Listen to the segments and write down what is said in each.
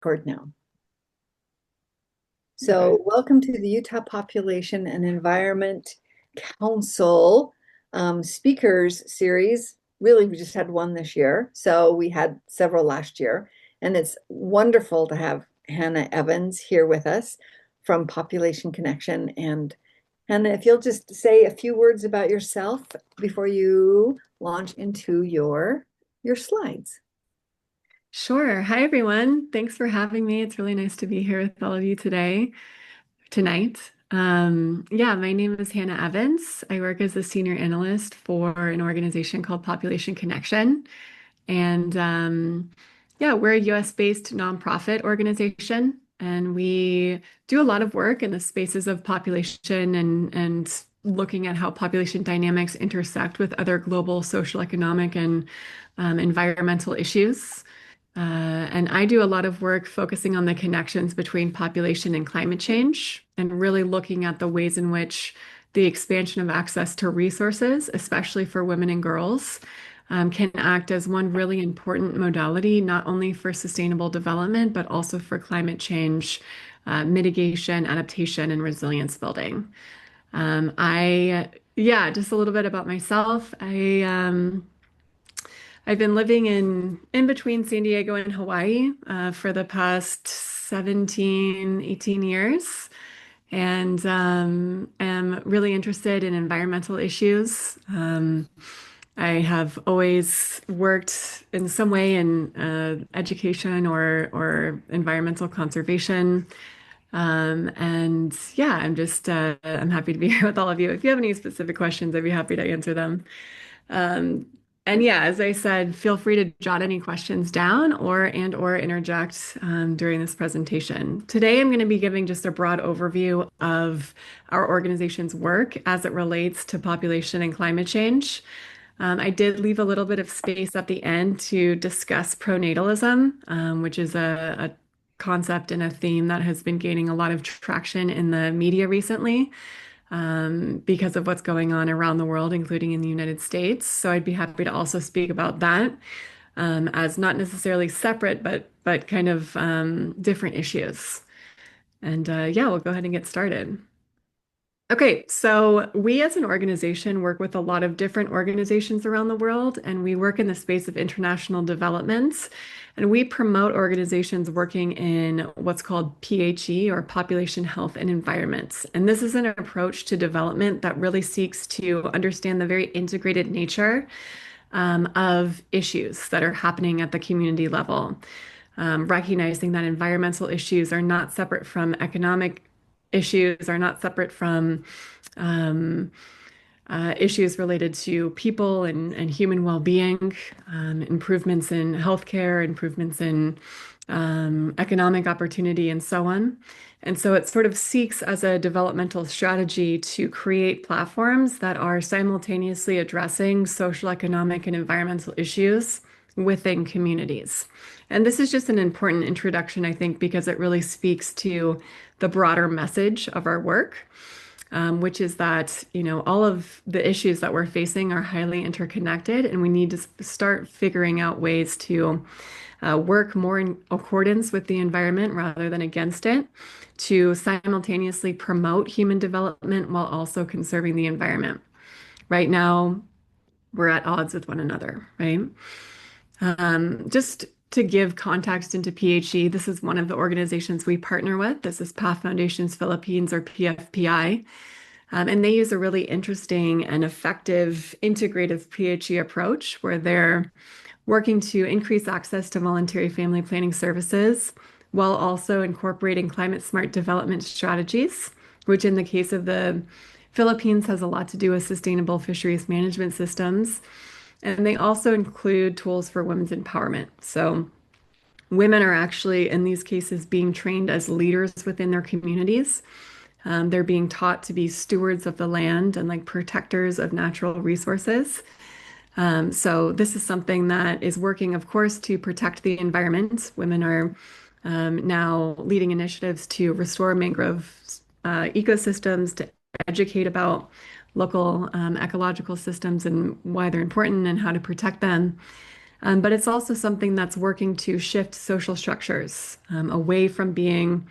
Record now. So, welcome to the Utah Population and Environment Council speakers series. Really, we just had one this year. So, we had several last year. And it's wonderful to have Hannah Evans here with us from Population Connection. And Hannah, if you'll just say a few words about yourself before you launch into your slides. Sure. Hi, everyone. Thanks for having me. It's really nice to be here with all of you tonight. Yeah, my name is Hannah Evans. I work as a senior analyst for an organization called Population Connection. And yeah, we're a US-based nonprofit organization, and we do a lot of work in the spaces of population and looking at how population dynamics intersect with other global social, economic, and environmental issues. And I do a lot of work focusing on the connections between population and climate change, and really looking at the ways in which the expansion of access to resources, especially for women and girls, can act as one really important modality, not only for sustainable development, but also for climate change mitigation, adaptation, and resilience building. Yeah, just a little bit about myself. I've been living in between San Diego and Hawaii for the past 17, 18 years, and am really interested in environmental issues. I have always worked in some way in education or environmental conservation. And yeah, I'm happy to be here with all of you. If you have any specific questions, I'd be happy to answer them. Um, and yeah, as I said, feel free to jot any questions down or interject during this presentation. Today, I'm going to be giving just a broad overview of our organization's work as it relates to population and climate change. I did leave a little bit of space at the end to discuss pronatalism, which is a concept and a theme that has been gaining a lot of traction in the media recently because of what's going on around the world, including in the United States. So I'd be happy to also speak about that as not necessarily separate, but kind of different issues. And yeah, we'll go ahead and get started. Okay, so we as an organization work with a lot of different organizations around the world, and we work in the space of international development. And we promote organizations working in what's called PHE, or population health and environment. And this is an approach to development that really seeks to understand the very integrated nature of issues that are happening at the community level. Recognizing that environmental issues are not separate from economic issues, are not separate from um, issues related to people and human well-being, improvements in healthcare, improvements in economic opportunity, and so on. And so it sort of seeks as a developmental strategy to create platforms that are simultaneously addressing social, economic, and environmental issues within communities. And this is just an important introduction, I think, because it really speaks to the broader message of our work, which is that, all of the issues that we're facing are highly interconnected, and we need to start figuring out ways to work more in accordance with the environment rather than against it, to simultaneously promote human development while also conserving the environment. Right now, we're at odds with one another, right? Just to give context into PHE, this is one of the organizations we partner with. This is Path Foundations Philippines, or PFPI. And they use a really interesting and effective integrative PHE approach where they're working to increase access to voluntary family planning services while also incorporating climate smart development strategies, which in the case of the Philippines has a lot to do with sustainable fisheries management systems. And they also include tools for women's empowerment. So women are actually, in these cases, being trained as leaders within their communities. They're being taught to be stewards of the land and like protectors of natural resources. So this is something that is working, of course, to protect the environment. Women are now leading initiatives to restore mangrove ecosystems, to educate about local ecological systems and why they're important and how to protect them. But it's also something that's working to shift social structures away from being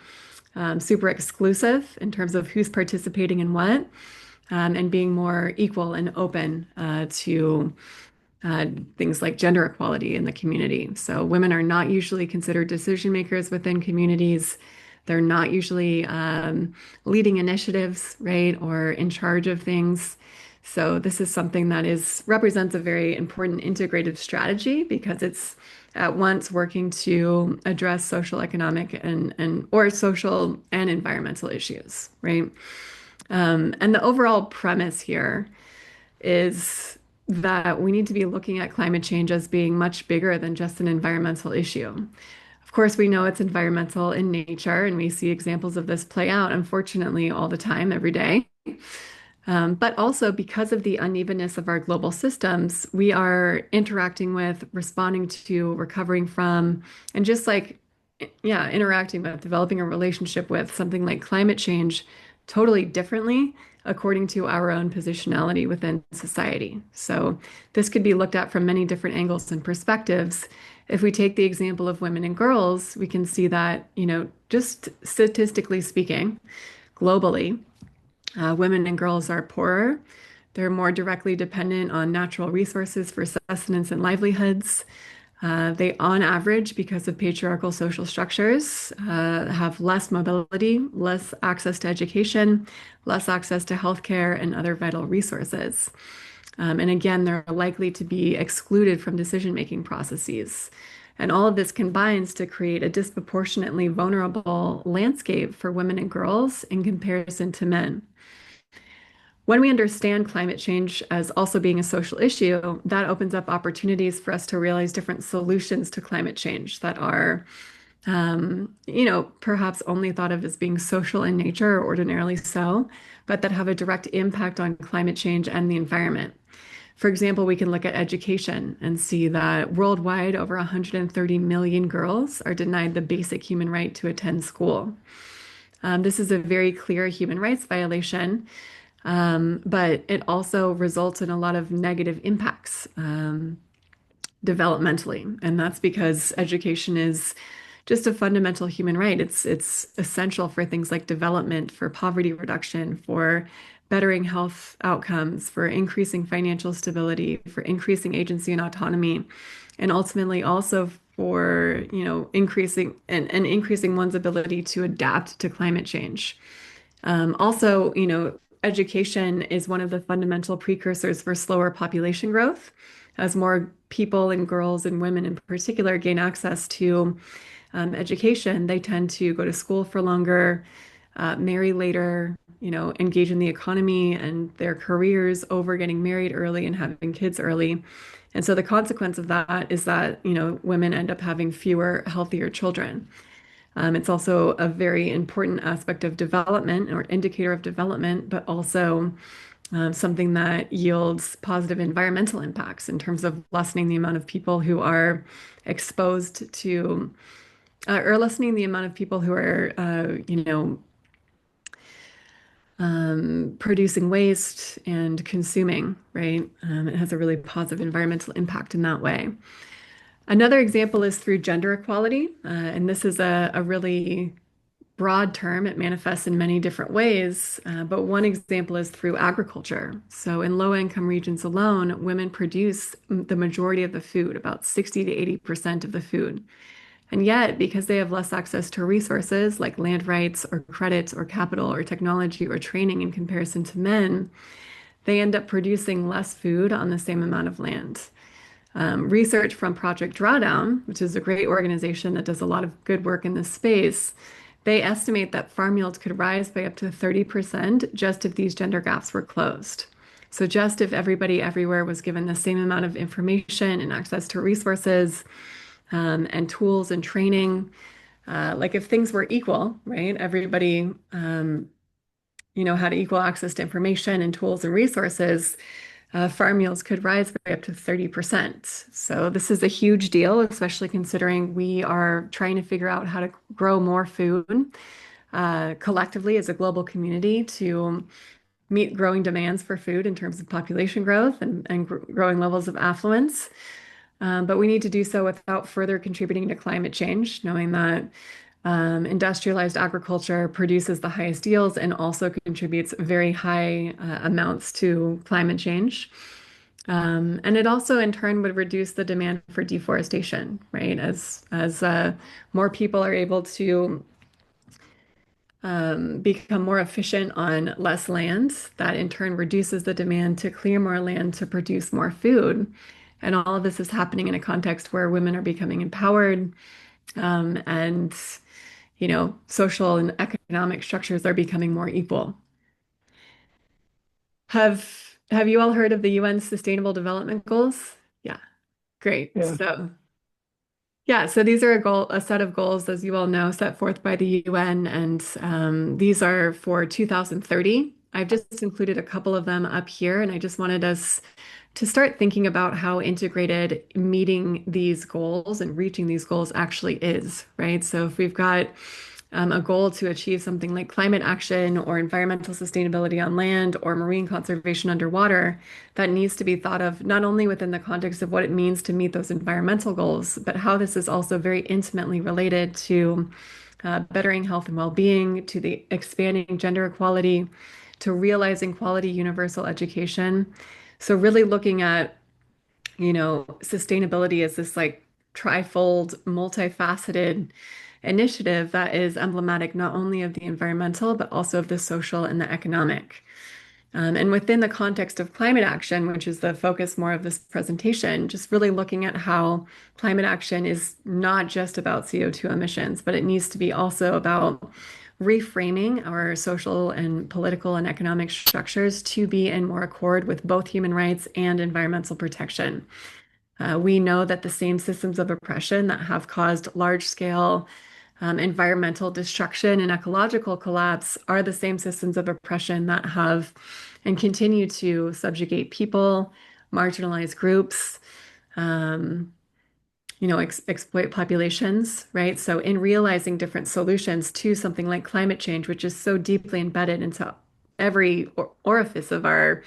super exclusive in terms of who's participating in what, and being more equal and open to uh, things like gender equality in the community. So women are not usually considered decision makers within communities. They're not usually leading initiatives, right, or in charge of things. So this is something that is represents a very important integrative strategy because it's at once working to address social, economic, and or social and environmental issues, right? And the overall premise here is that we need to be looking at climate change as being much bigger than just an environmental issue. Of course, we know it's environmental in nature, and we see examples of this play out, unfortunately, all the time, every day. But also because of the unevenness of our global systems, we are interacting with, responding to, recovering from, and just like, yeah, interacting with, developing a relationship with something like climate change totally differently according to our own positionality within society. So this could be looked at from many different angles and perspectives. If we take the example of women and girls, we can see that, just statistically speaking, globally, women and girls are poorer. They're more directly dependent on natural resources for sustenance and livelihoods. They, on average, because of patriarchal social structures, have less mobility, less access to education, less access to healthcare and other vital resources. And again, they're likely to be excluded from decision-making processes. And all of this combines to create a disproportionately vulnerable landscape for women and girls in comparison to men. When we understand climate change as also being a social issue, that opens up opportunities for us to realize different solutions to climate change that are, perhaps only thought of as being social in nature or ordinarily so, but that have a direct impact on climate change and the environment. For example, we can look at education and see that worldwide, over 130 million girls are denied the basic human right to attend school. This is a very clear human rights violation, but it also results in a lot of negative impacts developmentally. And that's because education is just a fundamental human right. It's essential for things like development, for poverty reduction, for bettering health outcomes, for increasing financial stability, for increasing agency and autonomy, and ultimately also for, increasing increasing one's ability to adapt to climate change. Also, education is one of the fundamental precursors for slower population growth. As more people and girls and women in particular gain access to education, they tend to go to school for longer, marry later, engage in the economy and their careers over getting married early and having kids early. And so the consequence of that is that, women end up having fewer, healthier children. It's also a very important aspect of development or indicator of development, but also something that yields positive environmental impacts in terms of lessening the amount of people who are exposed to, or lessening the amount of people who are, producing waste and consuming, right? It has a really positive environmental impact in that way. Another example is through gender equality, and this is a really broad term. It manifests in many different ways, but one example is through agriculture. So in low-income regions alone, women produce the majority of the food, about 60 to 80% of the food. And yet, because they have less access to resources like land rights or credit or capital or technology or training in comparison to men, they end up producing less food on the same amount of land. Research from Project Drawdown, which is a great organization that does a lot of good work in this space, they estimate that farm yields could rise by up to 30% just if these gender gaps were closed. So just if everybody everywhere was given the same amount of information and access to resources, and tools and training, like if things were equal, right? Everybody, had equal access to information and tools and resources, farm yields could rise by up to 30%. So this is a huge deal, especially considering we are trying to figure out how to grow more food collectively as a global community to meet growing demands for food in terms of population growth and growing levels of affluence. But we need to do so without further contributing to climate change, knowing that industrialized agriculture produces the highest yields and also contributes very high amounts to climate change. And it also, in turn, would reduce the demand for deforestation, right? As more people are able to become more efficient on less land, that in turn reduces the demand to clear more land to produce more food. And all of this is happening in a context where women are becoming empowered, and social and economic structures are becoming more equal. Have you all heard of the UN Sustainable Development Goals? Yeah, great. Yeah. So these are a set of goals, as you all know, set forth by the UN, and these are for 2030. I've just included a couple of them up here, and I just wanted us to start thinking about how integrated meeting these goals and reaching these goals actually is, right? So if we've got a goal to achieve something like climate action or environmental sustainability on land or marine conservation underwater, that needs to be thought of not only within the context of what it means to meet those environmental goals, but how this is also very intimately related to bettering health and well-being, to the expanding gender equality, to realizing quality universal education. So really looking at, sustainability as this like trifold, multifaceted initiative that is emblematic not only of the environmental, but also of the social and the economic. And within the context of climate action, which is the focus more of this presentation, just really looking at how climate action is not just about CO2 emissions, but it needs to be also about reframing our social and political and economic structures to be in more accord with both human rights and environmental protection. We know that the same systems of oppression that have caused large-scale environmental destruction and ecological collapse are the same systems of oppression that have and continue to subjugate people, marginalize groups, exploit populations, right? So in realizing different solutions to something like climate change, which is so deeply embedded into every orifice of our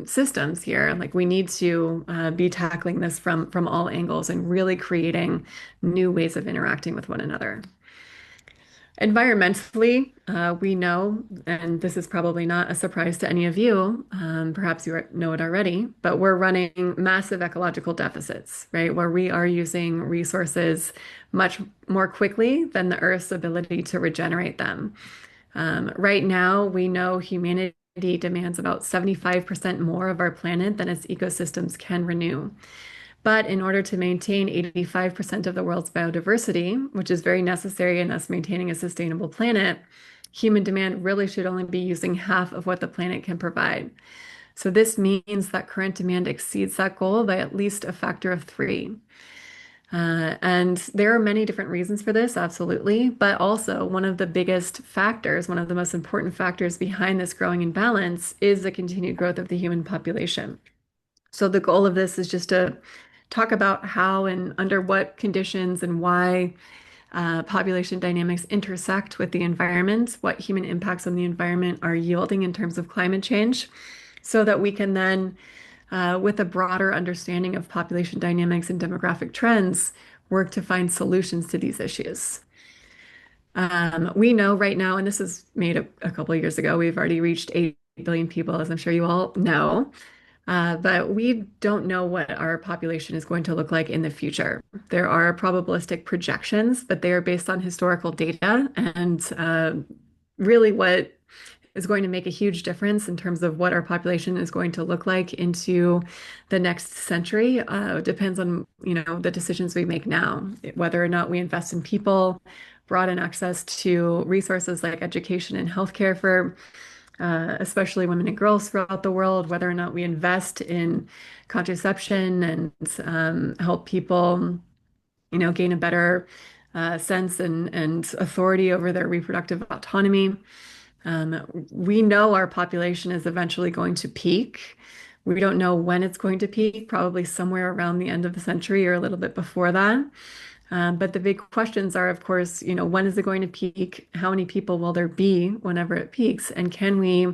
systems here, like we need to be tackling this from all angles and really creating new ways of interacting with one another. Environmentally, we know, and this is probably not a surprise to any of you, perhaps you know it already, but we're running massive ecological deficits, right? Where we are using resources much more quickly than the Earth's ability to regenerate them. Right now, we know humanity demands about 75% more of our planet than its ecosystems can renew. But in order to maintain 85% of the world's biodiversity, which is very necessary in us maintaining a sustainable planet, human demand really should only be using half of what the planet can provide. So this means that current demand exceeds that goal by at least a factor of 3. And there are many different reasons for this, absolutely. But also, one of the biggest factors, one of the most important factors behind this growing imbalance is the continued growth of the human population. So the goal of this is just to talk about how and under what conditions and why population dynamics intersect with the environment, what human impacts on the environment are yielding in terms of climate change, so that we can then, with a broader understanding of population dynamics and demographic trends, work to find solutions to these issues. We know right now, and this is made a couple of years ago, we've already reached 8 billion people, as I'm sure you all know. But we don't know what our population is going to look like in the future. There are probabilistic projections, but they are based on historical data. And really, what is going to make a huge difference in terms of what our population is going to look like into the next century depends on, the decisions we make now, whether or not we invest in people, broaden access to resources like education and healthcare for especially women and girls throughout the world, whether or not we invest in contraception and help people, gain a better sense and authority over their reproductive autonomy. We know our population is eventually going to peak. We don't know when it's going to peak, probably somewhere around the end of the century or a little bit before that. But the big questions are, of course, when is it going to peak? How many people will there be whenever it peaks? And can we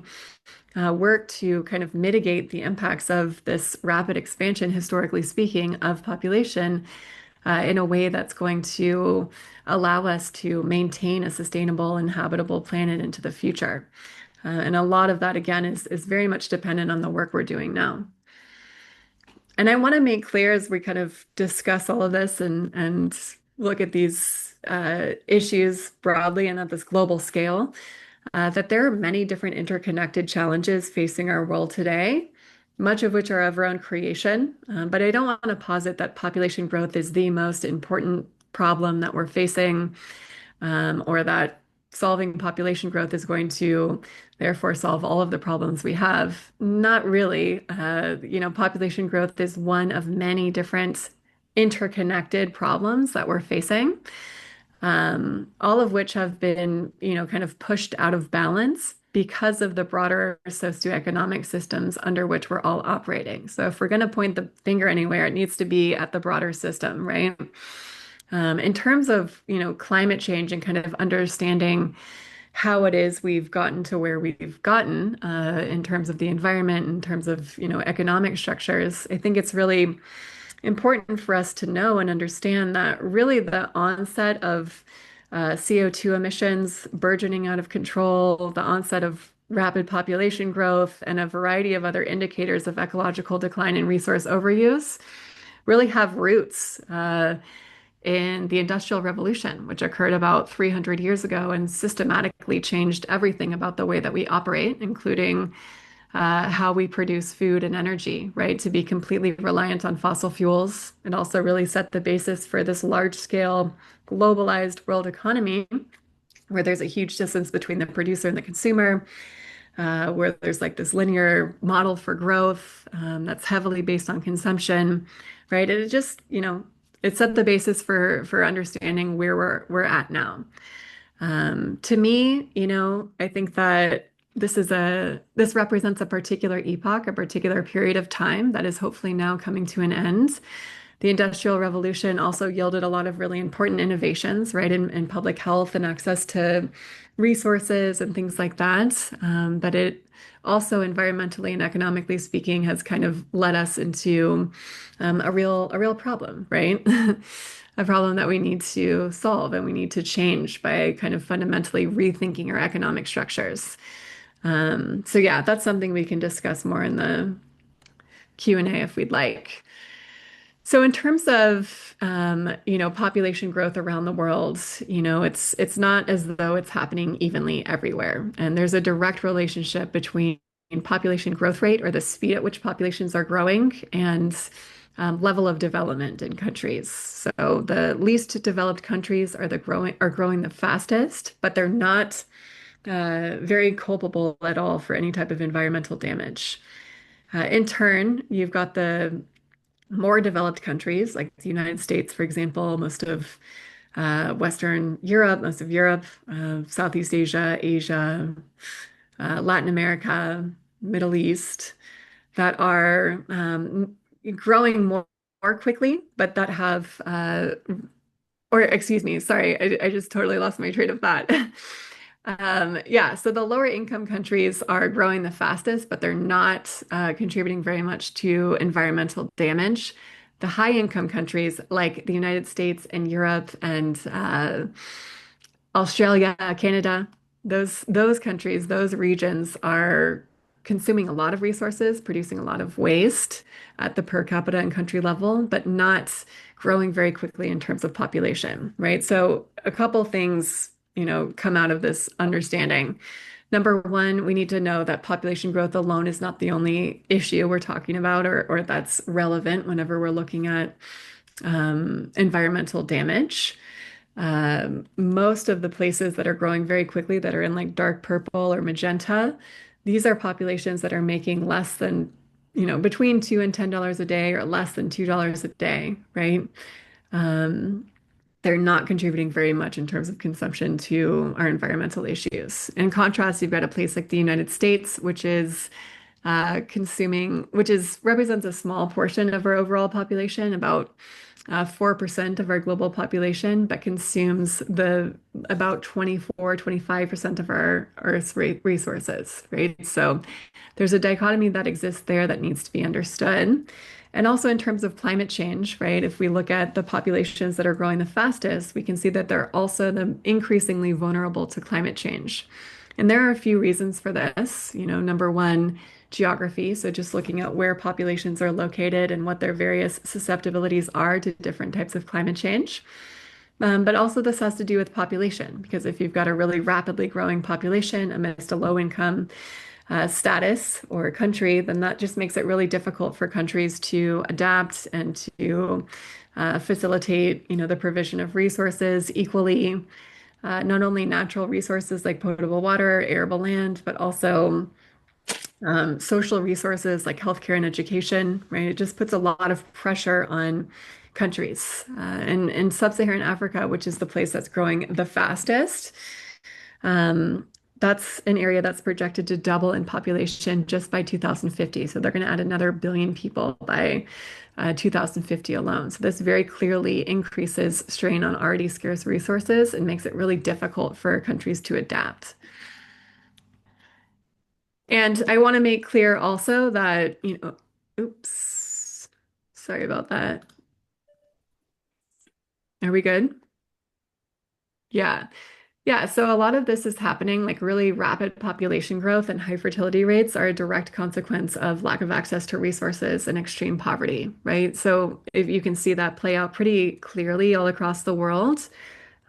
work to kind of mitigate the impacts of this rapid expansion, historically speaking, of population in a way that's going to allow us to maintain a sustainable and habitable planet into the future? And a lot of that, again, is very much dependent on the work we're doing now. And I want to make clear as we kind of discuss all of this and look at these issues broadly and at this global scale, that there are many different interconnected challenges facing our world today, much of which are of our own creation. But I don't want to posit that population growth is the most important problem that we're facing, or that solving population growth is going to therefore solve all of the problems we have. Not really. Population growth is one of many different interconnected problems that we're facing, all of which have been, kind of pushed out of balance because of the broader socioeconomic systems under which we're all operating. So if we're going to point the finger anywhere, it needs to be at the broader system, right? In terms of, climate change and kind of understanding how it is we've gotten to where we've gotten, in terms of the environment, in terms of, economic structures, I think it's really important for us to know and understand that really the onset of CO2 emissions burgeoning out of control, the onset of rapid population growth, and a variety of other indicators of ecological decline and resource overuse really have roots in the Industrial Revolution, which occurred about 300 years ago and systematically changed everything about the way that we operate, including how we produce food and energy, right? To be completely reliant on fossil fuels. It also really set the basis for this large-scale globalized world economy where there's a huge distance between the producer and the consumer, where there's like this linear model for growth that's heavily based on consumption, right? And it just, it set the basis for understanding where we're at now. To me, I think that this represents a particular epoch, a particular period of time that is hopefully now coming to an end. The Industrial Revolution also yielded a lot of really important innovations, right, in public health and access to resources and things like that. But it also, environmentally and economically speaking, has kind of led us into a real problem, right? A problem that we need to solve and we need to change by kind of fundamentally rethinking our economic structures. So yeah, that's something we can discuss more in the Q&A if we'd like. So in terms of population growth around the world, it's not as though it's happening evenly everywhere. And there's a direct relationship between population growth rate, or the speed at which populations are growing, and level of development in countries. So the least developed countries are growing the fastest, but they're not very culpable at all for any type of environmental damage. In turn, you've got the more developed countries like the United States, for example, most of Western Europe, most of Europe, Southeast Asia, Asia, Latin America, Middle East, that are growing more quickly, but that have, or excuse me, sorry, I just totally lost my train of thought. Yeah, so the lower income countries are growing the fastest, but they're not contributing very much to environmental damage. The high income countries like the United States and Europe and Australia, Canada, those countries, those regions are consuming a lot of resources, producing a lot of waste at the per capita and country level, but not growing very quickly in terms of population, right? So a couple things, come out of this understanding. Number one, we need to know that population growth alone is not the only issue we're talking about, or that's relevant whenever we're looking at environmental damage. Most of the places that are growing very quickly, that are in like dark purple or magenta, these are populations that are making less than, between $2 and $10 a day, or less than $2 a day, right? They're not contributing very much in terms of consumption to our environmental issues. In contrast, you've got a place like the United States, which is represents a small portion of our overall population, about 4% of our global population, but consumes the about 24-25% of our Earth's resources, right? So there's a dichotomy that exists there that needs to be understood. And also in terms of climate change, right? If we look at the populations that are growing the fastest, we can see that they're also increasingly vulnerable to climate change. And there are a few reasons for this. Number one, geography. So just looking at where populations are located and what their various susceptibilities are to different types of climate change. But also this has to do with population, because if you've got a really rapidly growing population amidst a low income status or country, then that just makes it really difficult for countries to adapt and to facilitate, the provision of resources equally, not only natural resources like potable water, arable land, but also social resources like healthcare and education, right? It just puts a lot of pressure on countries. And in sub-Saharan Africa, which is the place that's growing the fastest, that's an area that's projected to double in population just by 2050. So they're going to add another billion people by 2050 alone. So this very clearly increases strain on already scarce resources and makes it really difficult for countries to adapt. And I want to make clear also that, oops, sorry about that. Are we good? Yeah. Yeah, so a lot of this is happening, like really rapid population growth and high fertility rates are a direct consequence of lack of access to resources and extreme poverty, right? So if you can see that play out pretty clearly all across the world.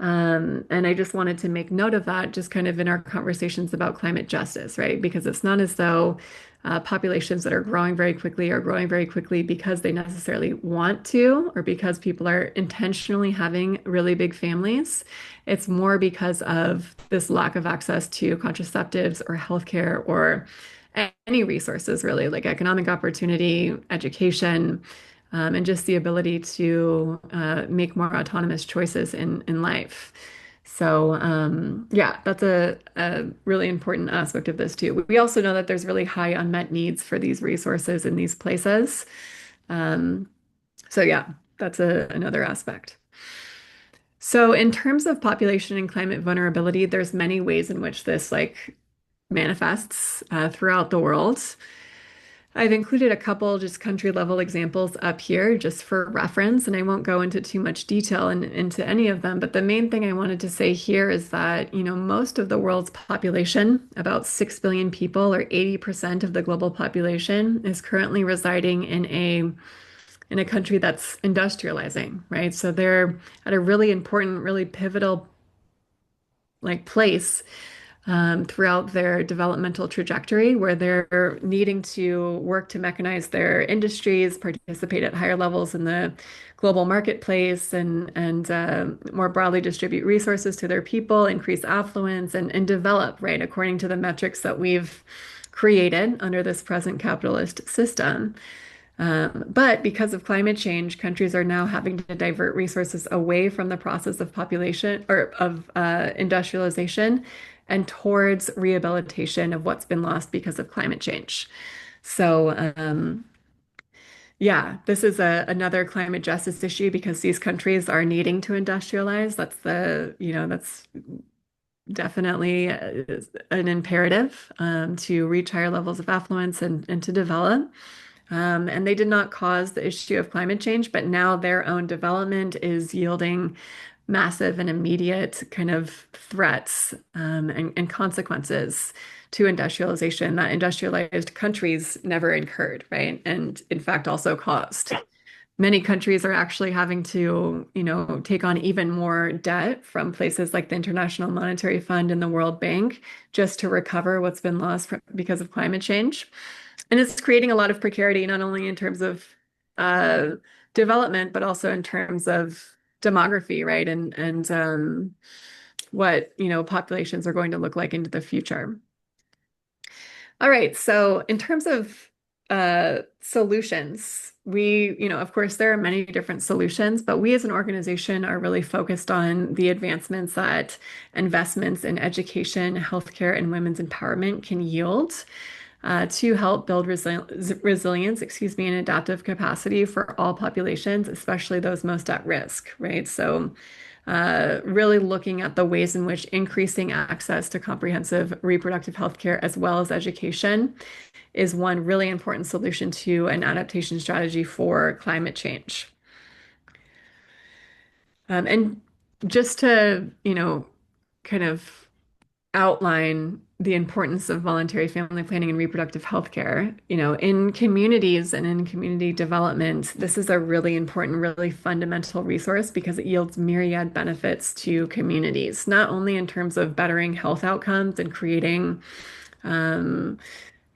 And I just wanted to make note of that, just kind of in our conversations about climate justice, right? Because it's not as though populations that are growing very quickly are growing very quickly because they necessarily want to, or because people are intentionally having really big families. It's more because of this lack of access to contraceptives or healthcare or any resources, really, like economic opportunity, education, and just the ability to make more autonomous choices in life. So, yeah, that's a really important aspect of this too. We also know that there's really high unmet needs for these resources in these places. Um, so, yeah, that's another aspect. So, in terms of population and climate vulnerability, there's many ways in which this like manifests throughout the world. I've included a couple just country level examples up here just for reference, and I won't go into too much detail into any of them. But the main thing I wanted to say here is that, most of the world's population, about 6 billion people or 80% of the global population, is currently residing in a country that's industrializing, right? So they're at a really important, really pivotal like place throughout their developmental trajectory, where they're needing to work to mechanize their industries, participate at higher levels in the global marketplace, and more broadly distribute resources to their people, increase affluence, and develop, right, according to the metrics that we've created under this present capitalist system. But because of climate change, countries are now having to divert resources away from the process of population or of industrialization and towards rehabilitation of what's been lost because of climate change. So, yeah, this is another climate justice issue because these countries are needing to industrialize. That's definitely an imperative to reach higher levels of affluence and to develop. And they did not cause the issue of climate change, but now their own development is yielding massive and immediate kind of threats and consequences to industrialization that industrialized countries never incurred, right? And in fact, also caused. Many countries are actually having to, take on even more debt from places like the International Monetary Fund and the World Bank just to recover what's been lost because of climate change. And it's creating a lot of precarity, not only in terms of uh, development, but also in terms of demography, right? And what, populations are going to look like into the future. All right. So in terms of solutions, of course, there are many different solutions, but we as an organization are really focused on the advancements that investments in education, healthcare, and women's empowerment can yield. to help build resilience, and adaptive capacity for all populations, especially those most at risk, right? So, really looking at the ways in which increasing access to comprehensive reproductive health care as well as education is one really important solution to an adaptation strategy for climate change. And just to, kind of outline the importance of voluntary family planning and reproductive health care. In communities and in community development, this is a really important, really fundamental resource because it yields myriad benefits to communities, not only in terms of bettering health outcomes and creating um,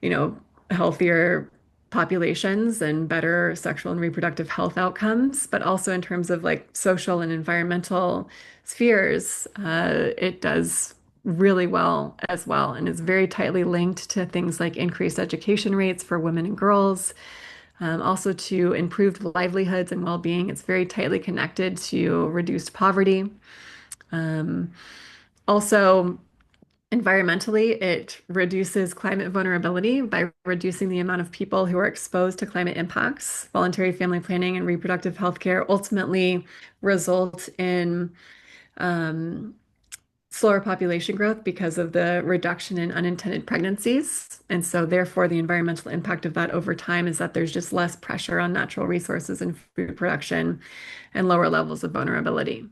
you know, healthier populations and better sexual and reproductive health outcomes, but also in terms of like social and environmental spheres, it does really well as well and is very tightly linked to things like increased education rates for women and girls, also to improved livelihoods and well-being. It's very tightly connected to reduced poverty. Um, Also, environmentally, it reduces climate vulnerability by reducing the amount of people who are exposed to climate impacts. Voluntary family planning and reproductive health care ultimately result in um, slower population growth because of the reduction in unintended pregnancies. And so, therefore, the environmental impact of that over time is that there's just less pressure on natural resources and food production and lower levels of vulnerability.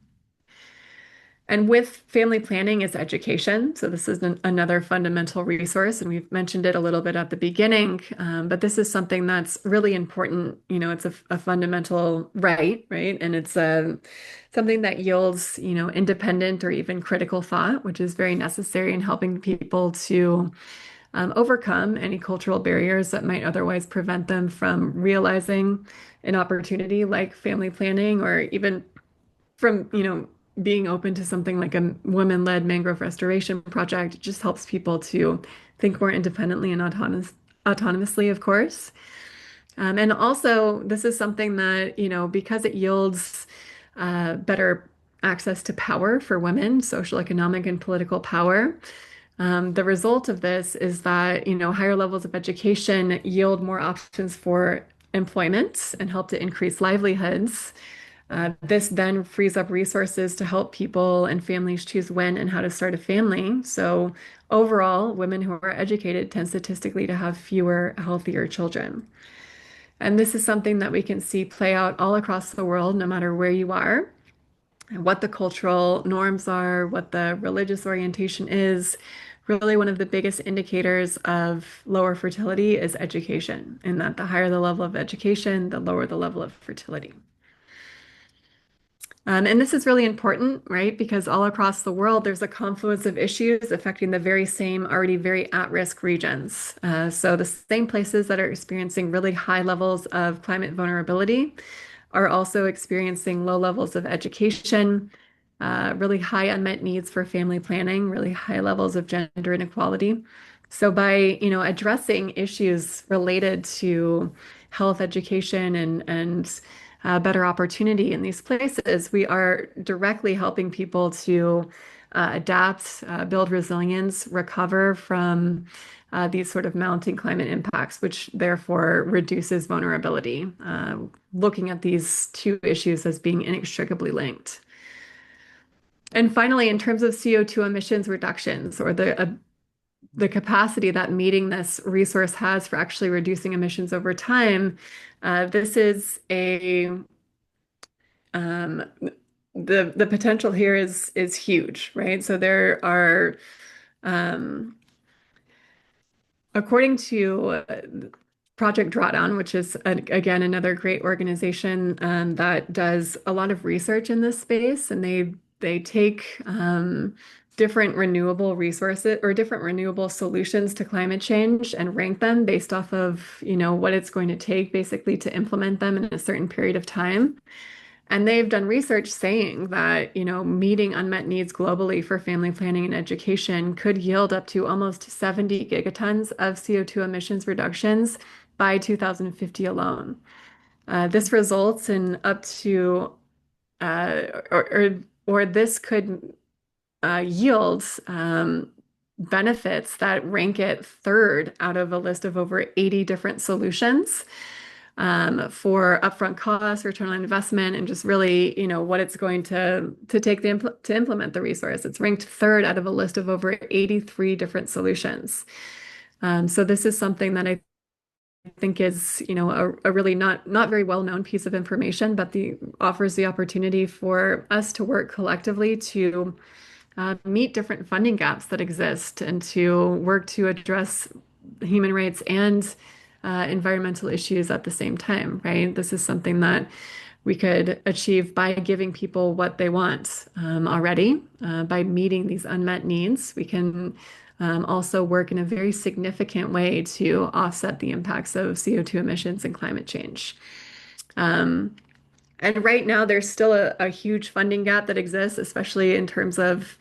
And with family planning is education. So this is another fundamental resource, and we've mentioned it a little bit at the beginning, but this is something that's really important. It's a fundamental right? And it's something that yields, independent or even critical thought, which is very necessary in helping people to overcome any cultural barriers that might otherwise prevent them from realizing an opportunity like family planning or even from, being open to something like a women-led mangrove restoration project. It just helps people to think more independently and autonomously, of course. And also, this is something that, because it yields better access to power for women, social, economic, and political power. The result of this is that, higher levels of education yield more options for employment and help to increase livelihoods. This then frees up resources to help people and families choose when and how to start a family. So overall, women who are educated tend statistically to have fewer, healthier children. And this is something that we can see play out all across the world, no matter where you are, and what the cultural norms are, what the religious orientation is. Really, one of the biggest indicators of lower fertility is education, and that the higher the level of education, the lower the level of fertility. And this is really important, right? Because all across the world, there's a confluence of issues affecting the very same, already very at-risk regions. So the same places that are experiencing really high levels of climate vulnerability are also experiencing low levels of education, really high unmet needs for family planning, really high levels of gender inequality. So by, addressing issues related to health education and better opportunity in these places, we are directly helping people to adapt, build resilience, recover from these sort of mounting climate impacts, which therefore reduces vulnerability, looking at these two issues as being inextricably linked. And finally, in terms of CO2 emissions reductions or the capacity that meeting this resource has for actually reducing emissions over time, this is a um, the potential here is huge, right? So there are, um, according to Project Drawdown, which is again another great organization that does a lot of research in this space, and they take different renewable resources or different renewable solutions to climate change and rank them based off of, what it's going to take basically to implement them in a certain period of time. And they've done research saying that, meeting unmet needs globally for family planning and education could yield up to almost 70 gigatons of CO2 emissions reductions by 2050 alone. This results in up to, or this could yield benefits that rank it third out of a list of over 80 different solutions for upfront costs, return on investment, and just really, what it's going to take to implement the resource. It's ranked third out of a list of over 83 different solutions. So this is something that I think is, a really not very well known piece of information, but the offers the opportunity for us to work collectively to meet different funding gaps that exist and to work to address human rights and environmental issues at the same time, right? This is something that we could achieve by giving people what they want already, by meeting these unmet needs. We can also work in a very significant way to offset the impacts of CO2 emissions and climate change. Um, and right now, there's still a huge funding gap that exists, especially in terms of,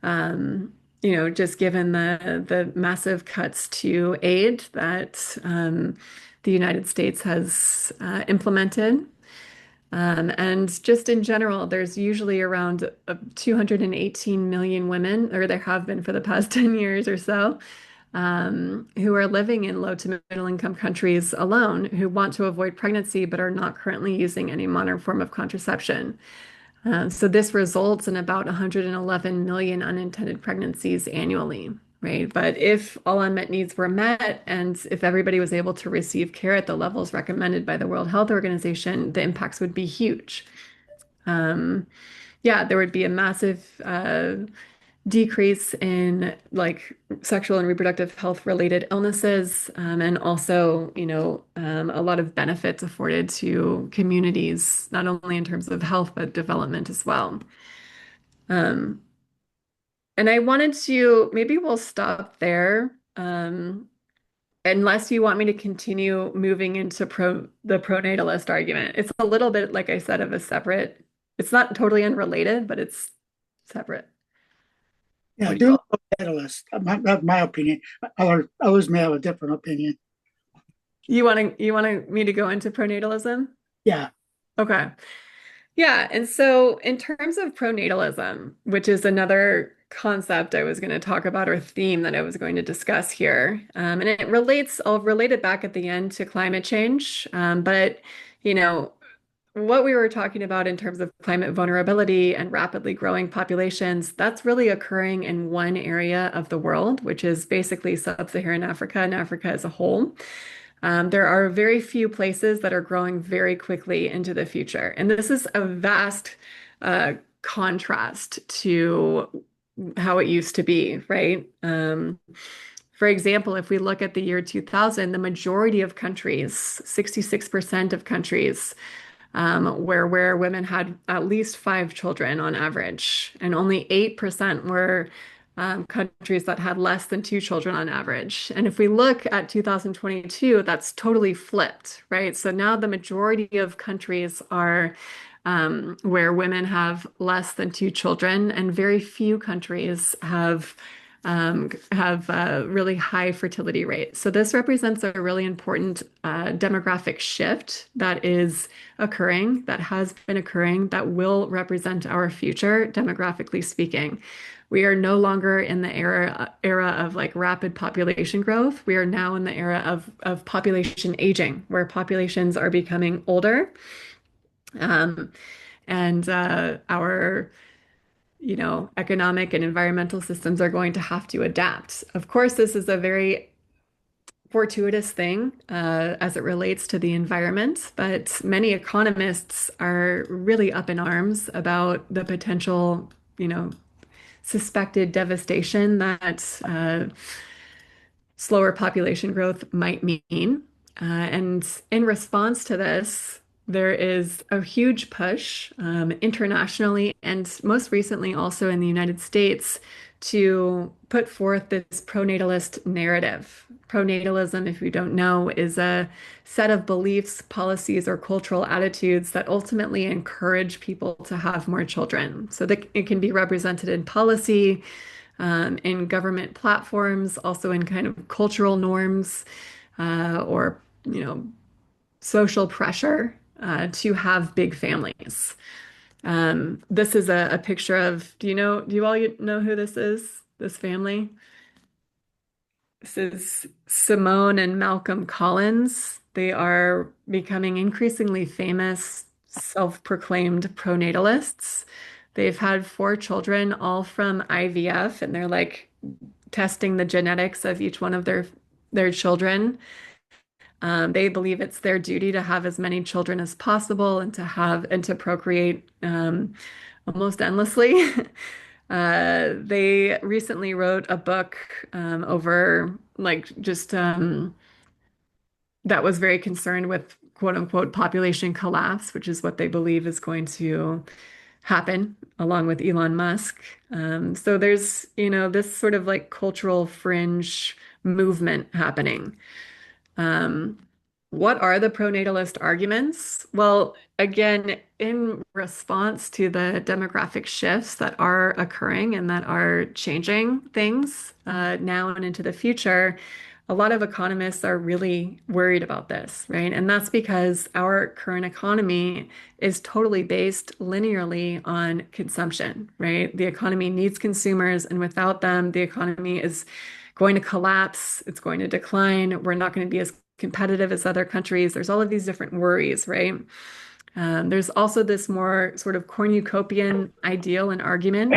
um, just given the massive cuts to aid that the United States has implemented. And just in general, there's usually around 218 million women, or there have been for the past 10 years or so, who are living in low to middle income countries alone who want to avoid pregnancy but are not currently using any modern form of contraception. So this results in about 111 million unintended pregnancies annually, right? But if all unmet needs were met and if everybody was able to receive care at the levels recommended by the World Health Organization, the impacts would be huge. Um, yeah, there would be a massive decrease in like sexual and reproductive health related illnesses, and also, a lot of benefits afforded to communities, not only in terms of health, but development as well. Um, and I wanted to, maybe we'll stop there, unless you want me to continue moving into the pronatalist argument. It's a little bit, like I said, of a separate, it's not totally unrelated, but it's separate. Yeah, What do you do all? a catalyst. That's my opinion. Others may have a different opinion. You want me to go into pronatalism? Yeah, Okay. Yeah, and so in terms of pronatalism, which is another concept I was going to talk about or theme that I was going to discuss here, and I'll relate it back at the end to climate change, but you know, what we were talking about in terms of climate vulnerability and rapidly growing populations, that's really occurring in one area of the world, which is basically sub-Saharan Africa and Africa as a whole. There are very few places that are growing very quickly into the future. And this is a vast contrast to how it used to be, right? For example, if we look at the year 2000, the majority of countries, 66% of countries, where women had at least 5 children on average, and only 8% were countries that had less than 2 children on average. And if we look at 2022, that's totally flipped, right? So now the majority of countries are where women have less than 2 children, and very few countries have a really high fertility rate. So this represents a really important demographic shift that is occurring, that has been occurring, that will represent our future, demographically speaking. We are no longer in the era of like rapid population growth. We are now in the era of population aging, where populations are becoming older, um, and our economic and environmental systems are going to have to adapt. Of course, this is a very fortuitous thing as it relates to the environment, but many economists are really up in arms about the potential, suspected devastation that slower population growth might mean. And in response to this, there is a huge push internationally and most recently also in the United States to put forth this pronatalist narrative. Pronatalism, if you don't know, is a set of beliefs, policies, or cultural attitudes that ultimately encourage people to have more children. So that it can be represented in policy, in government platforms, also in kind of cultural norms, or social pressure to have big families. This is a picture of, do you all know who this is? This family? This is Simone and Malcolm Collins. They are becoming increasingly famous, self-proclaimed pronatalists. They've had four children, all from IVF, and they're like testing the genetics of each one of their children. They believe it's their duty to have as many children as possible and to procreate almost endlessly. They recently wrote a book over like just that was very concerned with quote unquote population collapse, which is what they believe is going to happen along with Elon Musk. So there's, this sort of like cultural fringe movement happening. Um, what are the pronatalist arguments? Well, again, in response to the demographic shifts that are occurring and that are changing things now and into the future, a lot of economists are really worried about this, right? And that's because our current economy is totally based linearly on consumption, right? The economy needs consumers, and without them, the economy is going to collapse, it's going to decline, we're not going to be as competitive as other countries. There's all of these different worries, right? There's also this more sort of cornucopian ideal and argument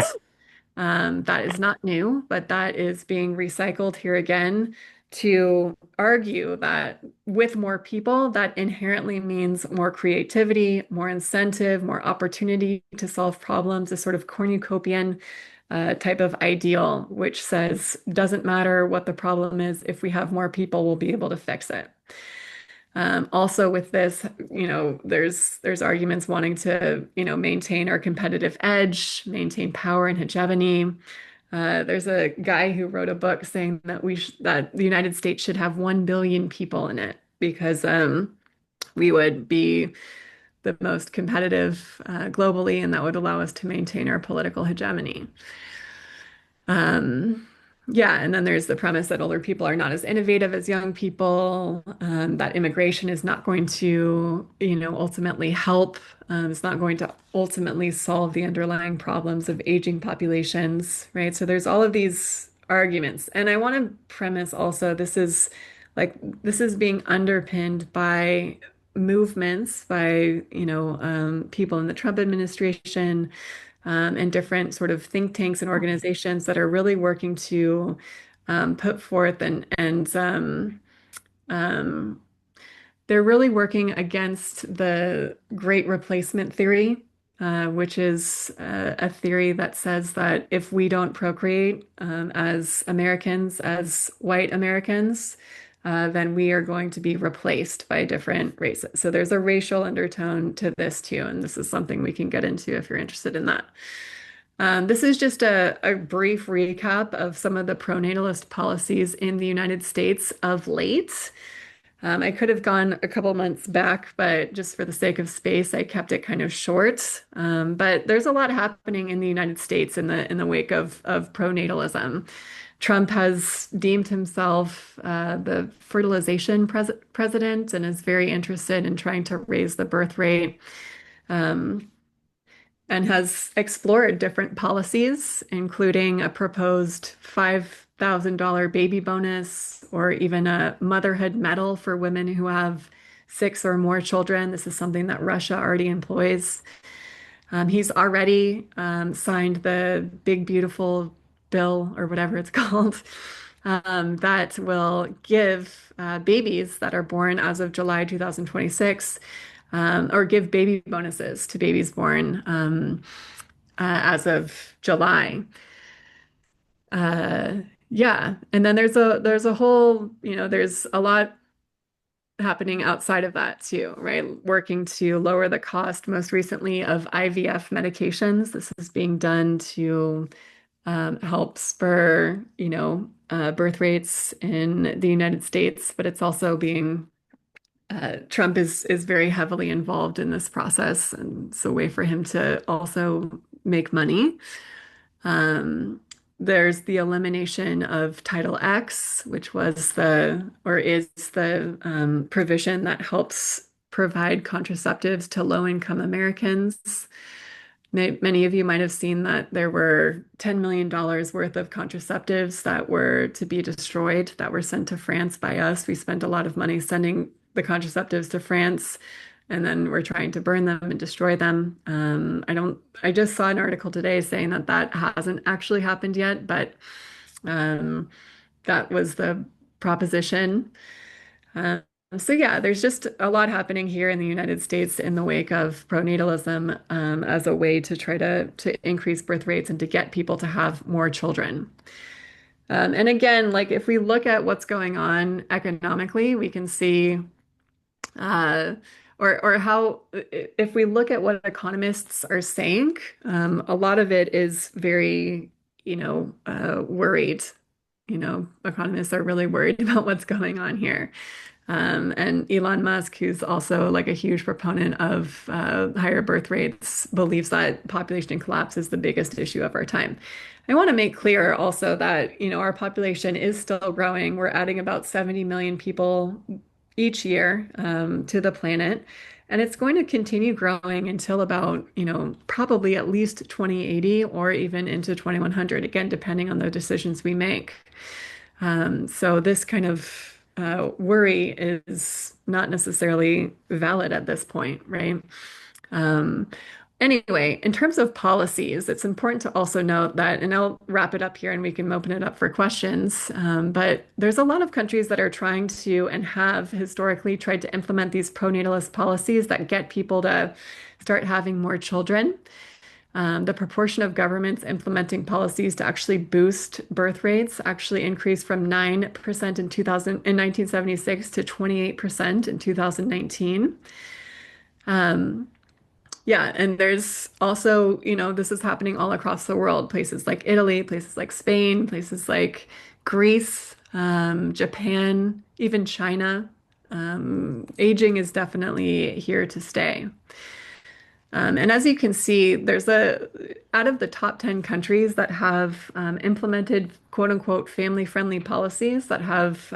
that is not new, but that is being recycled here again to argue that with more people, that inherently means more creativity, more incentive, more opportunity to solve problems, a sort of cornucopian type of ideal, which says doesn't matter what the problem is, if we have more people, we'll be able to fix it. Also with this, there's arguments wanting to, maintain our competitive edge, maintain power and hegemony. There's a guy who wrote a book saying that that the United States should have 1 billion people in it because we would be the most competitive globally, and that would allow us to maintain our political hegemony. Um, yeah, and then there's the premise that older people are not as innovative as young people, that immigration is not going to, ultimately help. It's not going to ultimately solve the underlying problems of aging populations, right? So there's all of these arguments. And I want to premise also this is being underpinned by movements by, people in the Trump administration and different sort of think tanks and organizations that are really working to put forth and um, they're really working against the Great Replacement theory, which is a theory that says that if we don't procreate as Americans, as white Americans, then we are going to be replaced by different races. So there's a racial undertone to this too, and this is something we can get into if you're interested in that. This is just a brief recap of some of the pronatalist policies in the United States of late. I could have gone a couple months back, but just for the sake of space, I kept it kind of short. But there's a lot happening in the United States in the wake of pronatalism. Trump has deemed himself the fertilization president and is very interested in trying to raise the birth rate. And has explored different policies, including a proposed $5,000 baby bonus or even a motherhood medal for women who have six or more children. This is something that Russia already employs. He's already signed the Big Beautiful Bill or whatever it's called that will give babies that are born as of July 2026 or give baby bonuses to babies born as of July. Uh, yeah, and then there's a whole, there's a lot happening outside of that too, right? Working to lower the cost, most recently, of IVF medications. This is being done to help spur, birth rates in the United States, but it's also being Trump is very heavily involved in this process, and it's a way for him to also make money. There's the elimination of Title X, which was is the provision that helps provide contraceptives to low-income Americans. Many of you might have seen that there were $10 million worth of contraceptives that were to be destroyed, that were sent to France by us. We spent a lot of money sending the contraceptives to France, and then we're trying to burn them and destroy them. I just saw an article today saying that that hasn't actually happened yet, but um, that was the proposition. Um, so yeah, there's just a lot happening here in the United States in the wake of pronatalism, as a way to try to increase birth rates and to get people to have more children. And again, like if we look at what's going on economically, we can see, uh, or how if we look at what economists are saying, a lot of it is very, worried. Economists are really worried about what's going on here. And Elon Musk, who's also like a huge proponent of higher birth rates, believes that population collapse is the biggest issue of our time. I want to make clear also that, our population is still growing. We're adding about 70 million people each year to the planet. And it's going to continue growing until about, probably at least 2080 or even into 2100, again, depending on the decisions we make. So this kind of worry is not necessarily valid at this point, right? Um, anyway, in terms of policies, it's important to also note that, and I'll wrap it up here and we can open it up for questions. But there's a lot of countries that are trying to and have historically tried to implement these pronatalist policies that get people to start having more children. The proportion of governments implementing policies to actually boost birth rates actually increased from 9% in 1976 to 28% in 2019. Yeah, and there's also, this is happening all across the world, places like Italy, places like Spain, places like Greece, Japan, even China. Aging is definitely here to stay. And as you can see, out of the top 10 countries that have implemented quote unquote family friendly policies that have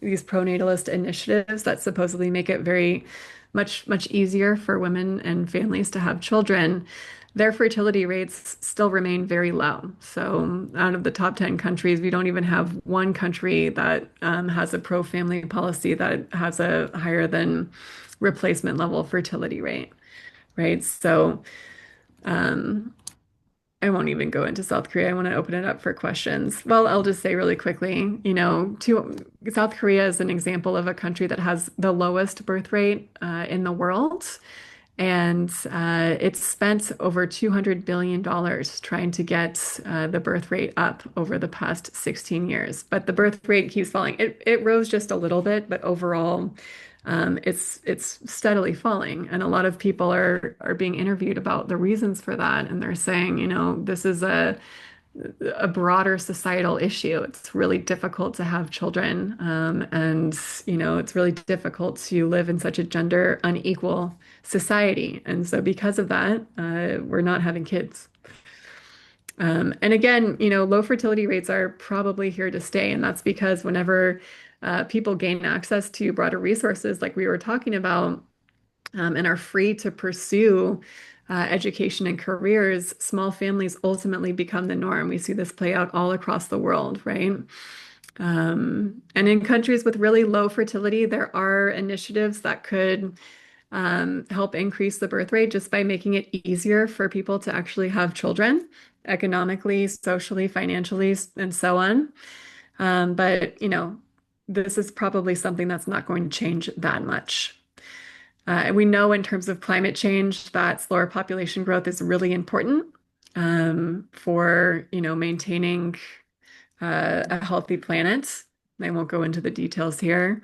these pronatalist initiatives that supposedly make it very much easier for women and families to have children, their fertility rates still remain very low. So out of the top 10 countries, we don't even have one country that has a pro-family policy that has a higher than replacement level fertility rate. Right. So I won't even go into South Korea. I want to open it up for questions. Well, I'll just say really quickly, South Korea is an example of a country that has the lowest birth rate in the world. And it's spent over $200 billion trying to get the birth rate up over the past 16 years. But the birth rate keeps falling. It rose just a little bit, but overall, it's steadily falling. And a lot of people are being interviewed about the reasons for that. And they're saying, this is a broader societal issue. It's really difficult to have children. And, it's really difficult to live in such a gender unequal society. And so because of that, we're not having kids. And again, low fertility rates are probably here to stay. And that's because whenever people gain access to broader resources like we were talking about, and are free to pursue education and careers, small families ultimately become the norm. We see this play out all across the world, right? And in countries with really low fertility, there are initiatives that could help increase the birth rate just by making it easier for people to actually have children economically, socially, financially, and so on. But, this is probably something that's not going to change that much. And we know in terms of climate change that slower population growth is really important for, maintaining a healthy planet. I won't go into the details here.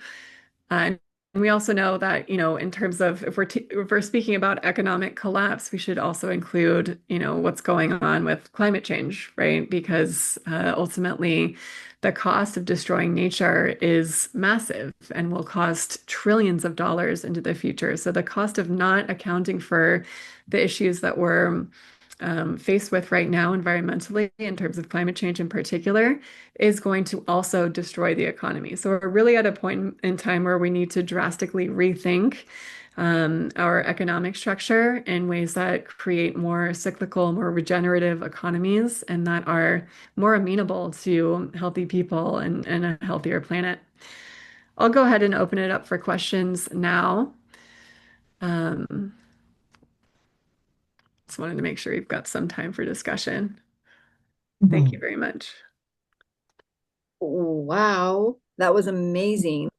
And we also know that, in terms of if we're speaking about economic collapse, we should also include, what's going on with climate change, right? Because ultimately, the cost of destroying nature is massive and will cost trillions of dollars into the future. So the cost of not accounting for the issues that we're faced with right now environmentally, in terms of climate change in particular, is going to also destroy the economy. So we're really at a point in time where we need to drastically rethink our economic structure in ways that create more cyclical, more regenerative economies and that are more amenable to healthy people and a healthier planet. I'll go ahead and open it up for questions now. Um, just wanted to make sure we've got some time for discussion. Thank you very much. Wow, that was amazing.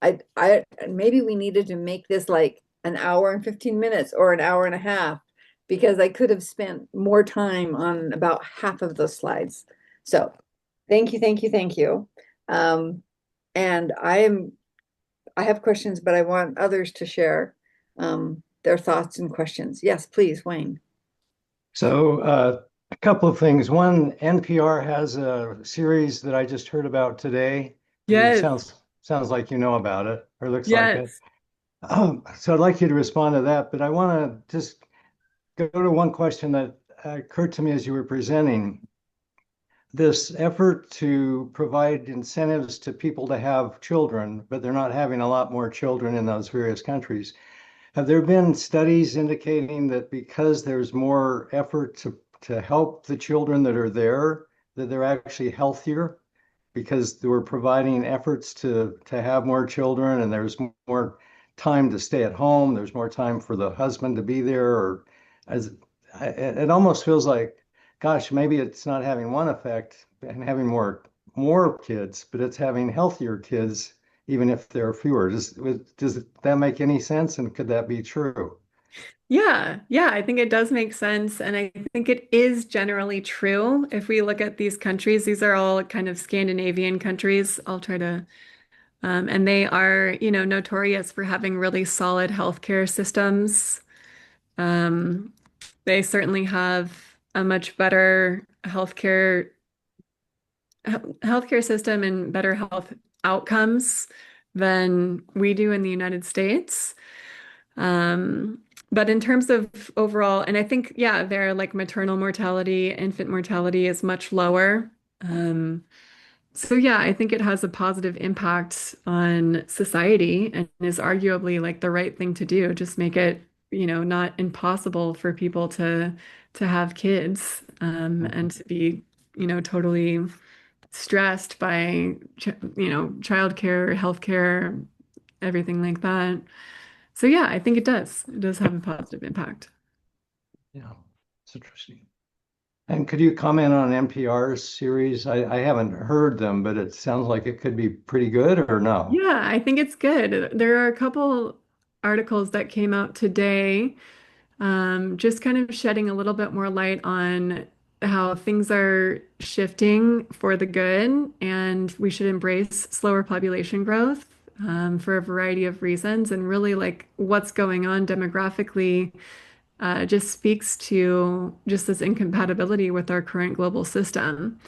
I maybe we needed to make this like an hour and 15 minutes or an hour and a half because I could have spent more time on about half of those slides. So thank you, thank you, thank you. Um, and I have questions, but I want others to share their thoughts and questions. Yes, please, Wayne. So, a couple of things. One, NPR has a series that I just heard about today. It Yes, sounds like you know about it, or looks like it. yes. So I'd like you to respond to that, but I want to just go to one question that occurred to me as you were presenting. This effort to provide incentives to people to have children, but they're not having a lot more children in those various countries. Have there been studies indicating that because there's more effort to help the children that are there, that they're actually healthier because we're providing efforts to have more children and there's more time to stay at home, there's more time for the husband to be there, or as it almost feels like, gosh, maybe it's not having one effect and having more kids, but it's having healthier kids even if there are fewer. Does that make any sense? And could that be true? Yeah, I think it does make sense. And I think it is generally true. If we look at these countries, these are all kind of Scandinavian countries. I'll try to, and they are, notorious for having really solid healthcare systems. Um, they certainly have a much better healthcare system and better health outcomes than we do in the United States. Um, but in terms of overall, and I think, yeah, their like maternal mortality, infant mortality is much lower. Um, so yeah, I think it has a positive impact on society and is arguably like the right thing to do. Just make it, not impossible for people to have kids, and to be, totally stressed by, childcare, healthcare, everything like that. So yeah, I think it does. It does have a positive impact. Yeah, it's interesting. And could you comment on NPR's series? I haven't heard them, but it sounds like it could be pretty good or no? Yeah, I think it's good. There are a couple articles that came out today, just kind of shedding a little bit more light on how things are shifting for the good, and we should embrace slower population growth, for a variety of reasons, and really like what's going on demographically just speaks to just this incompatibility with our current global system.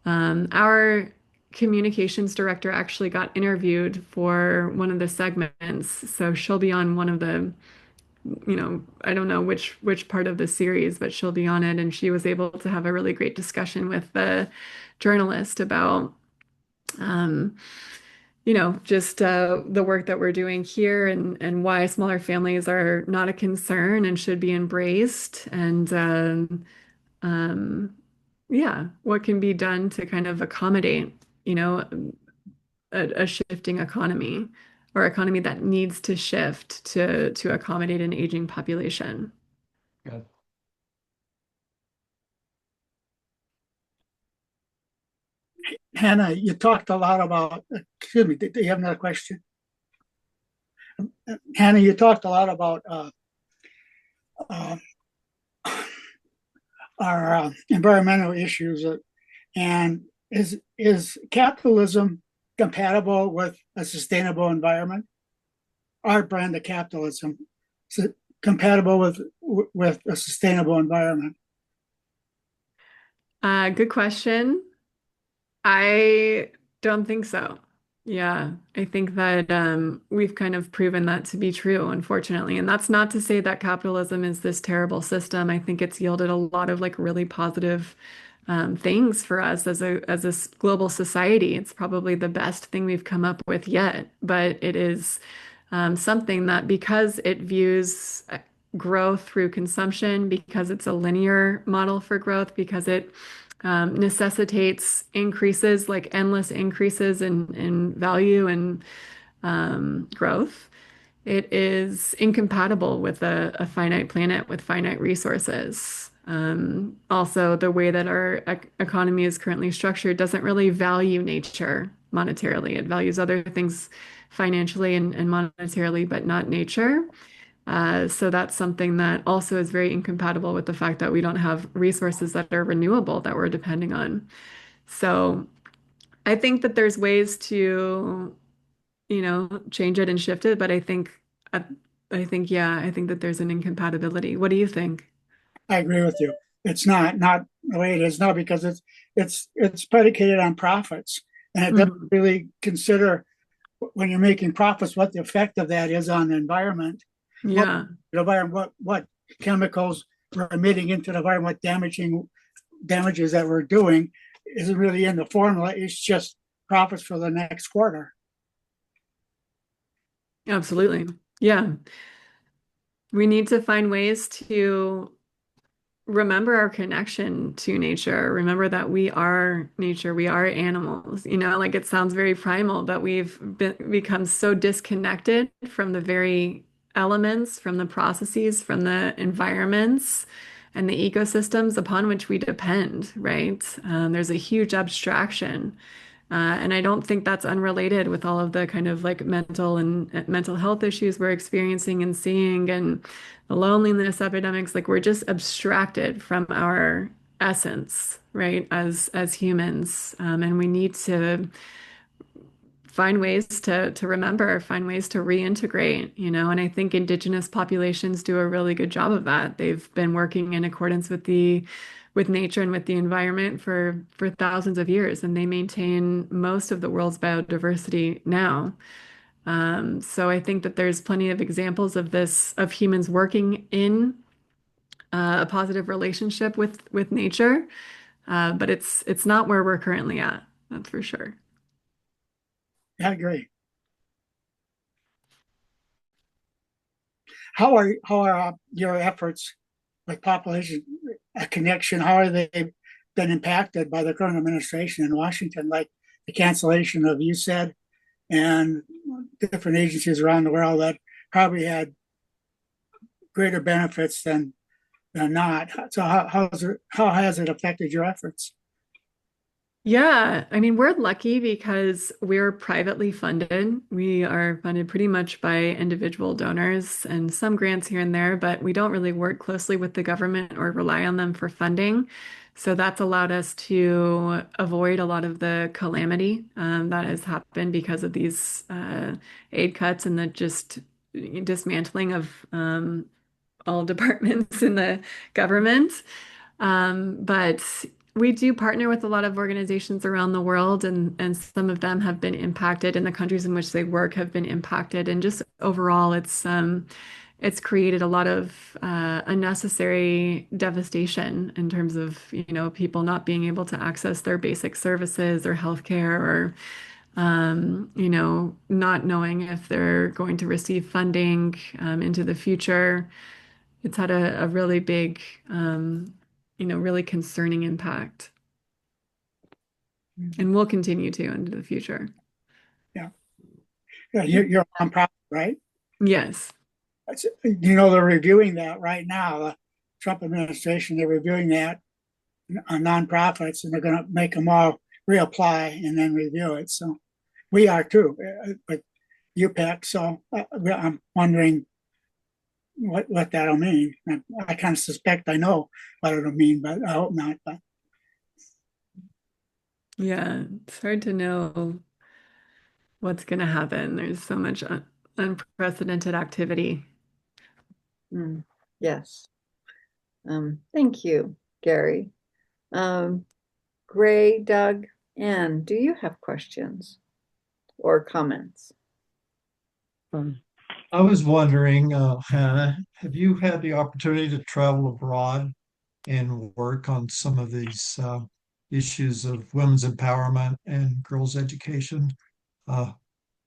Our communications director actually got interviewed for one of the segments, so she'll be on one of the, I don't know which part of the series, but she'll be on it, and she was able to have a really great discussion with the journalist about, um, just the work that we're doing here and why smaller families are not a concern and should be embraced. And um, yeah, what can be done to kind of accommodate, you know, a shifting economy or economy that needs to shift to accommodate an aging population. Good. Hannah, you talked a lot about, excuse me, do you have another question? Hannah, you talked a lot about uh, our environmental issues, and is capitalism compatible with a sustainable environment? Our brand of capitalism is it compatible with a sustainable environment? Good question. I don't think so. Yeah, I think that we've kind of proven that to be true, unfortunately. And that's not to say that capitalism is this terrible system. I think it's yielded a lot of like really positive things for us as a global society. It's probably the best thing we've come up with yet, but it is something that because it views growth through consumption, because it's a linear model for growth, because it necessitates increases, like endless increases in value and growth. It is incompatible with a finite planet with finite resources. Also, the way that our economy is currently structured doesn't really value nature monetarily. It values other things financially and monetarily, but not nature. So that's something that also is very incompatible with the fact that we don't have resources that are renewable that we're depending on. So I think that there's ways to, change it and shift it, but I, I think, yeah, I think that there's an incompatibility. What do you think? I agree with you. It's not the way it is now because it's predicated on profits, and it doesn't Mhm. really consider when you're making profits what the effect of that is on the environment, what Yeah, the environment, what chemicals we're emitting into the environment, what damages that we're doing isn't really in the formula. It's just profits for the next quarter. absolutely. Yeah. We need to find ways to remember our connection to nature. Remember that we are nature, we are animals. Like it sounds very primal, but become so disconnected from the very elements, from the processes, from the environments and the ecosystems upon which we depend, right? There's a huge abstraction. And I don't think that's unrelated with all of the kind of like mental health issues we're experiencing and seeing and the loneliness epidemics. Like we're just abstracted from our essence, right? As humans. And we need to find ways to remember, find ways to reintegrate, and I think indigenous populations do a really good job of that. They've been working in accordance with nature and with the environment for thousands of years, and they maintain most of the world's biodiversity now. So I think that there's plenty of examples of this, of humans working in a positive relationship with nature, but it's not where we're currently at, that's for sure. I agree. How are your efforts with population connection? How are they been impacted by the current administration in Washington, like the cancellation of USAID and different agencies around the world that probably had greater benefits than not? So how has it affected your efforts? Yeah, I mean, we're lucky because we're privately funded. We are funded pretty much by individual donors and some grants here and there, but we don't really work closely with the government or rely on them for funding. So that's allowed us to avoid a lot of the calamity that has happened because of these aid cuts and the just dismantling of all departments in the government. But we do partner with a lot of organizations around the world, and some of them have been impacted, and the countries in which they work have been impacted. And just overall, it's created a lot of unnecessary devastation in terms of, people not being able to access their basic services or healthcare or not knowing if they're going to receive funding into the future. It's had a really big, really concerning impact and will continue to into the future. Yeah, yeah, you're a nonprofit, right? Yes. They're reviewing that right now. The Trump administration, they're reviewing that on nonprofits, and they're going to make them all reapply and then review it. So we are too, but UPEC. So I'm wondering what that'll mean. I kind of suspect I know what it'll mean, but I hope not. But Yeah, it's hard to know what's going to happen. There's so much unprecedented activity. Mm, yes. Thank you, Gary. Gray, Doug, Anne, do you have questions or comments? I was wondering, Hannah, have you had the opportunity to travel abroad and work on some of these issues of women's empowerment and girls' education? Uh,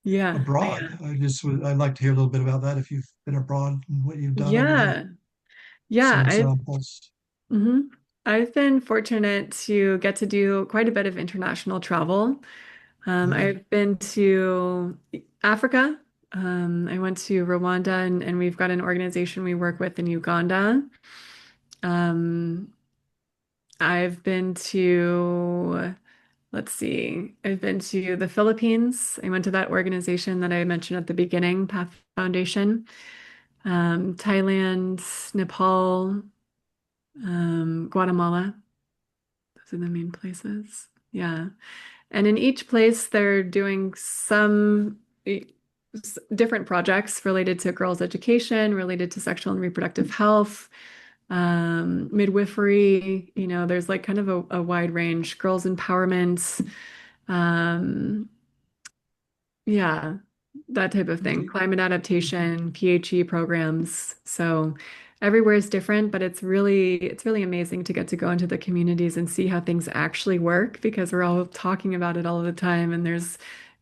Yeah. abroad. I'd like to hear a little bit about that if you've been abroad and what you've done over there. Yeah. Yeah. Some examples. Mhm. I've been fortunate to get to do quite a bit of international travel. Mm. I've been to Africa. I went to Rwanda and we've got an organization we work with in Uganda. Um, I've been to, let's see, I've been to the Philippines. I went to that organization that I mentioned at the beginning, Path Foundation. Thailand, Nepal, Guatemala. Those are the main places. Yeah. And in each place, they're doing some different projects related to girls' education, related to sexual and reproductive health, midwifery. There's like kind of a wide range, girls' empowerment. Um, yeah, that type of thing. Climate adaptation, PHE programs. So everywhere is different, but it's really amazing to get to go into the communities and see how things actually work because we're all talking about it all the time and it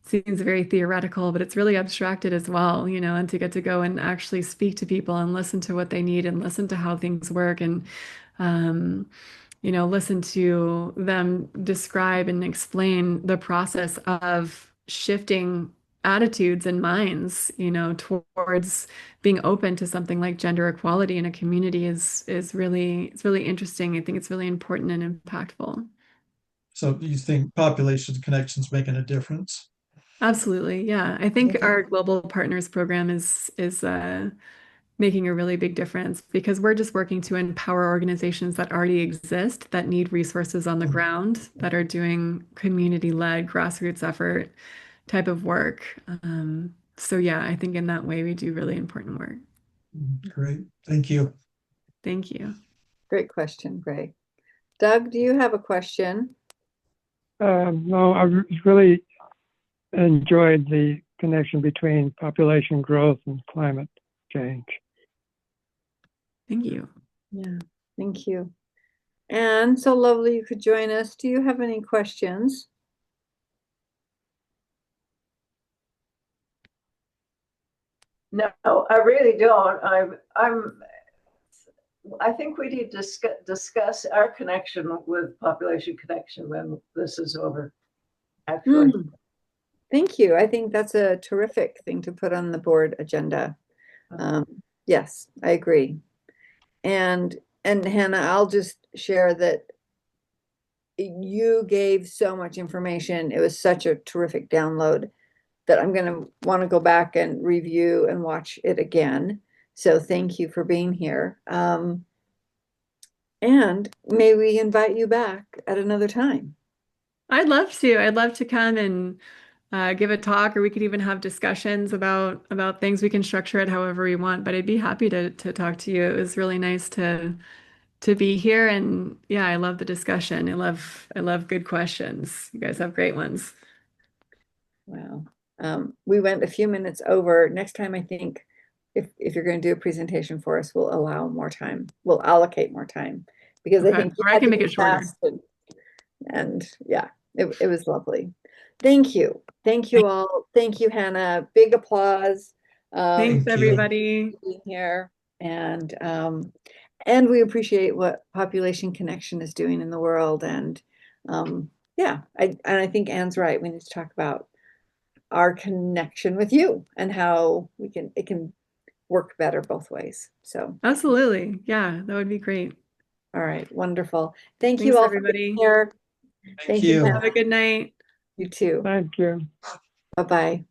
seems very theoretical, but it's really abstracted as well, and to get to go and actually speak to people and listen to what they need and listen to how things work and um listen to them describe and explain the process of shifting attitudes and minds, towards being open to something like gender equality in a community is really it's really interesting. I think it's really important and impactful. So you think population connections making a difference? Absolutely. Yeah. I think Okay. our Global Partners program is making a really big difference because we're just working to empower organizations that already exist that need resources on the ground that are doing community-led grassroots effort type of work. So yeah, I think in that way we do really important work. Great. Thank you. Thank you. Great question, Greg. Doug, do you have a question? No, really enjoyed the connection between population growth and climate change. Thank you. Yeah, thank you. And so lovely you could join us. Do you have any questions? No, I really don't. I think we need to discuss our connection with population connection when this is over, actually. Thank you. I think that's a terrific thing to put on the board agenda. Yes, I agree. And Hannah, I'll just share that you gave so much information. It was such a terrific download that I'm going to want to go back and review and watch it again. So thank you for being here. And may we invite you back at another time. I'd love to. I'd love to come and give a talk, or we could even have discussions about things. We can structure it however we want, but I'd be happy to talk to you. It was really nice to be here, and yeah, I love the discussion. I love good questions. You guys have great ones. Wow. We went a few minutes over. Next time, I think if you're going to do a presentation for us, we'll allow more time. We'll allocate more time because I Okay, think you or I had can to make be it shorter. fast and yeah, it was lovely. Thank you. Thank you all. Thank you, Hannah. Big applause. Thanks, Thank you. everybody. Being here and we appreciate what Population Connection is doing in the world. And yeah, I think Anne's right. We need to talk about our connection with you and how it can work better both ways. So, Absolutely. Yeah, that would be great. all right, wonderful. Thank you Thanks, all for being everybody. here. Thank Thank you, you. Have a Hannah. good night. You too. Thank you. Bye-bye.